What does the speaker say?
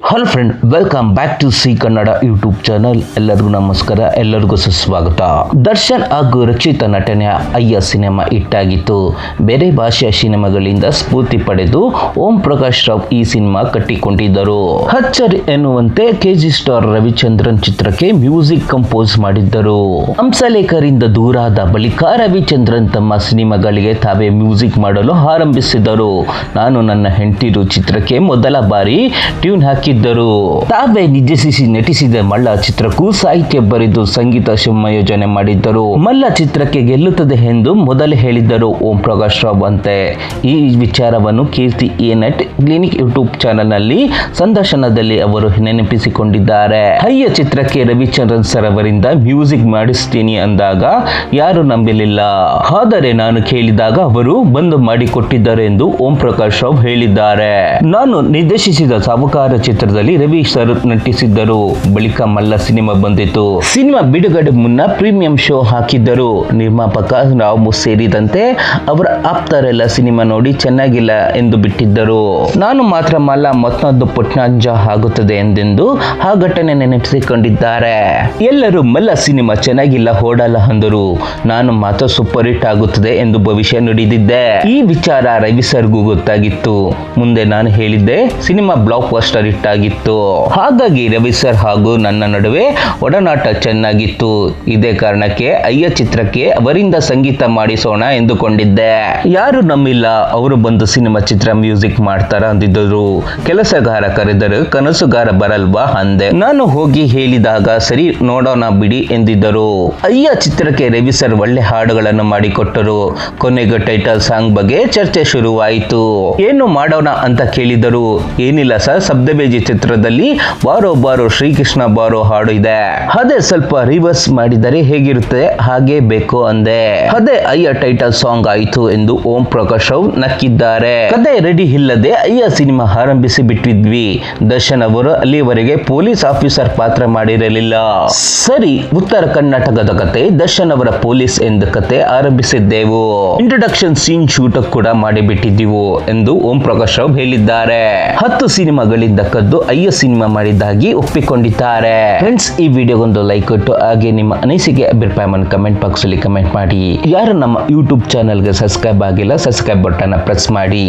Hello friend, welcome back to C Kannada YouTube channel. ಎಲ್ಲರಿಗೂ ನಮಸ್ಕಾರ, ಎಲ್ಲರಿಗೂ ಸುಸ್ವಾಗತ. ದರ್ಶನ್ ಹಾಗೂ ರಕ್ಷಿತಾ ನಟನೆಯ ಅಯ್ಯ ಸಿನಿಮಾ ಹಿಟ್ಟಾಗಿತ್ತು. ಬೇರೆ ಭಾಷೆಯ ಸಿನಿಮಾಗಳಿಂದ ಸ್ಫೂರ್ತಿ ಪಡೆದು ಓಂ ಪ್ರಕಾಶ್ ರಾವ್ ಈ ಸಿನಿಮಾ ಕಟ್ಟಿಕೊಂಡಿದ್ದರು. ಅಚ್ಚರಿ ಎನ್ನುವಂತೆ ಕೆಜಿ ಸ್ಟಾರ್ ರವಿಚಂದ್ರನ್ ಚಿತ್ರಕ್ಕೆ ಮ್ಯೂಸಿಕ್ ಕಂಪೋಸ್ ಮಾಡಿದ್ದರು. ಹಂಸಲೇಖರಿಂದ ದೂರಾದ ಬಳಿಕ ರವಿಚಂದ್ರನ್ ತಮ್ಮ ಸಿನಿಮಾಗಳಿಗೆ ತಾವೇ ಮ್ಯೂಸಿಕ್ ಮಾಡಲು ಆರಂಭಿಸಿದರು. ನಾನು ನನ್ನ ಹೆಂಡತಿರು ಚಿತ್ರಕ್ಕೆ ಮೊದಲ ಬಾರಿ ಟ್ಯೂನ್ ಹಾಕಿದ್ದರು. ತಾವೇ ನಿರ್ದೇಶಿಸಿ ನಟಿಸಿದ ಮಲ್ಲ ಚಿತ್ರಕ್ಕೂ ಸಾಹಿತ್ಯ ಬರೆದು ಸಂಗೀತ ಸಂಯೋಜನೆ ಮಾಡಿದ್ದರು. ಮಲ್ಲ ಚಿತ್ರಕ್ಕೆ ಗೆಲ್ಲುತ್ತದೆ ಎಂದು ಮೊದಲೇ ಹೇಳಿದ್ದರು ಓಂ ಪ್ರಕಾಶ್ ರಾವ್ ಅಂತೆ. ಈ ವಿಚಾರವನ್ನು Keerthi a nut clinic YouTube channel ನಲ್ಲಿ ಸಂದರ್ಶನದಲ್ಲಿ ಅವರು ನೆನಪಿಸಿಕೊಂಡಿದ್ದಾರೆ. ಅಯ್ಯ ಚಿತ್ರಕ್ಕೆ ರವಿಚಂದ್ರನ್ ಸರ್ ಅವರಿಂದ ಮ್ಯೂಸಿಕ್ ಮಾಡಿಸ್ತೀನಿ ಅಂದಾಗ ಯಾರು ನಂಬಲಿಲ್ಲ. ಆದರೆ ನಾನು ಕೇಳಿದಾಗ ಅವರು ಬಂದು ಮಾಡಿಕೊಟ್ಟಿದ್ದಾರೆ ಎಂದು ಓಂ ಪ್ರಕಾಶ್ ರಾವ್ ಹೇಳಿದ್ದಾರೆ. ನಾನು ನಿರ್ದೇಶಿಸಿದ ಸಾವುಕಾರ ಚಿತ್ರದಲ್ಲಿ ರವಿ ಸರ್ ನಟಿಸಿದ್ದರು. ಬಳಿಕ ಮಲ್ಲ ಸಿನಿಮಾ ಬಂದಿತು. ಸಿನಿಮಾ ಬಿಡುಗಡೆ ಮುನ್ನ ಪ್ರೀಮಿಯಂ ಶೋ ಹಾಕಿದ್ದರು. ನಿರ್ಮಾಪಕ ರಾವ್ ಸೇರಿದಂತೆ ಅವರ ಆಪ್ತರೆಲ್ಲ ಸಿನಿಮಾ ನೋಡಿ ಚೆನ್ನಾಗಿಲ್ಲ ಎಂದು ಬಿಟ್ಟಿದ್ದರು. ನಾನು ಮಾತ್ರ ಮಲ್ಲ ಮತ್ತೊಂದು ಪುಟ್ನಾಂಜ ಆಗುತ್ತದೆ ಎಂದೆಂದು ಆ ಘಟನೆ ನೆನಪಿಸಿಕೊಂಡಿದ್ದಾರೆ. ಎಲ್ಲರೂ ಮಲ್ಲ ಸಿನಿಮಾ ಚೆನ್ನಾಗಿಲ್ಲ ಓಡಲ್ಲ ಅಂದರು. ನಾನು ಮಾತ್ರ ಸೂಪರ್ ಹಿಟ್ ಆಗುತ್ತದೆ ಎಂದು ಭವಿಷ್ಯ ನುಡಿದಿದ್ದೆ. ಈ ವಿಚಾರ ರವಿ ಸರ್ಗೂ ಗೊತ್ತಾಗಿತ್ತು. ಮುಂದೆ ನಾನು ಹೇಳಿದ್ದೆ ಸಿನಿಮಾ ಬ್ಲಾಕ್ ಬಸ್ಟರ್ ಹಿಟ್ ಆಗಿತ್ತು. ಹಾಗಾಗಿ ರವಿ ಸರ್ ಹಾಗೂ ನನ್ನ ನಡುವೆ ಒಡನಾಟ ಚೆನ್ನಾಗಿತ್ತು. ಇದೇ ಕಾರಣಕ್ಕೆ ಅಯ್ಯ ಚಿತ್ರಕ್ಕೆ ಅವರಿಂದ ಸಂಗೀತ ಮಾಡಿಸೋಣ ಎಂದುಕೊಂಡಿದ್ದೆ. ಯಾರು ನಂಬಿಲ್ಲ. ಅವರು ಬಂದು ಸಿನಿಮಾ ಚಿತ್ರ ಮ್ಯೂಸಿಕ್ ಮಾಡ್ತಾರ ಅಂದಿದ್ದರು. ಕೆಲಸಗಾರ ಕರೆದರೆ ಕನಸುಗಾರ ಬರಲ್ವಾ ಅಂದೆ. ನಾನು ಹೋಗಿ ಹೇಳಿದಾಗ ಸರಿ ನೋಡೋಣ ಬಿಡಿ ಎಂದಿದ್ದರು. ಅಯ್ಯ ಚಿತ್ರಕ್ಕೆ ರವಿ ಸರ್ ಒಳ್ಳೆ ಹಾಡುಗಳನ್ನು ಮಾಡಿಕೊಟ್ಟರು. ಕೊನೆಗೆ ಟೈಟಲ್ ಸಾಂಗ್ ಬಗ್ಗೆ ಚರ್ಚೆ ಶುರುವಾಯಿತು. ಏನು ಮಾಡೋಣ ಅಂತ ಕೇಳಿದರು. ಏನಿಲ್ಲ ಸರ್, ಸಬ್ದಬೇಜಿ ಚಿತ್ರದಲ್ಲಿ ಬಾರೋ ಬಾರೋ ಶ್ರೀಕೃಷ್ಣ ಬಾರೋ ಹಾಡು ಇದೆ, ಅದೇ ಸ್ವಲ್ಪ ರಿವರ್ಸ್ ಮಾಡಿದರೆ ಹೇಗಿರುತ್ತೆ ಹಾಗೆ ಬೇಕು ಅಂದೆ. ಅದೇ ಅಯ್ಯ ಟೈಟಲ್ ಸಾಂಗ್ ಆಯಿತು ಎಂದು ಓಂ ಪ್ರಕಾಶ್ ರಾವ್ ನಕ್ಕಿದ್ದಾರೆ. ಕತೆ ರೆಡಿ ಇಲ್ಲದೆ ಅಯ್ಯ ಸಿನಿಮಾ ಆರಂಭಿಸಿ ಬಿಟ್ಟಿದ್ವಿ. ದರ್ಶನ್ ಅವರು ಅಲ್ಲಿವರೆಗೆ ಪೊಲೀಸ್ ಆಫೀಸರ್ ಪಾತ್ರ ಮಾಡಿರಲಿಲ್ಲ. ಸರಿ, ಉತ್ತರ ಕರ್ನಾಟಕದ ಕತೆ, ದರ್ಶನ್ ಅವರ ಪೊಲೀಸ್ ಎಂದ ಕತೆ ಆರಂಭಿಸಿದ್ದೆವು. ಇಂಟ್ರೊಡಕ್ಷನ್ ಸೀನ್ ಶೂಟ್ ಕೂಡ ಮಾಡಿಬಿಟ್ಟಿದ್ದೆವು ಎಂದು ಓಂ ಪ್ರಕಾಶ್ ರಾವ್ ಹೇಳಿದ್ದಾರೆ. 10 ಸಿನಿಮಾಗಳಿಂದ ಕದ್ದು ಅಯ್ಯ ಸಿನಿಮಾ ಮಾಡಿದ್ದಾಗಿ ಒಪ್ಪಿಕೊಂಡಿದ್ದಾರೆ. ಫ್ರೆಂಡ್ಸ್, ಈ ವಿಡಿಯೋಗೊಂದು ಲೈಕ್ ಕೊಟ್ಟು ಹಾಗೆ ನಿಮ್ಮ ಅನಿಸಿಕೆ ಅಭಿಪ್ರಾಯವನ್ನು ಕಮೆಂಟ್ ಬಾಕ್ಸ್ ಅಲ್ಲಿ ಕಮೆಂಟ್ ಮಾಡಿ. ಯಾರು ನಮ್ಮ ಯೂಟ್ಯೂಬ್ ಚಾನೆಲ್ಗೆ ಸಬ್ಸ್ಕ್ರೈಬ್ ಆಗಿಲ್ಲ, ಸಬ್ಸ್ಕ್ರೈಬ್ ಬಟನ್ ಪ್ರೆಸ್ ಮಾಡಿ.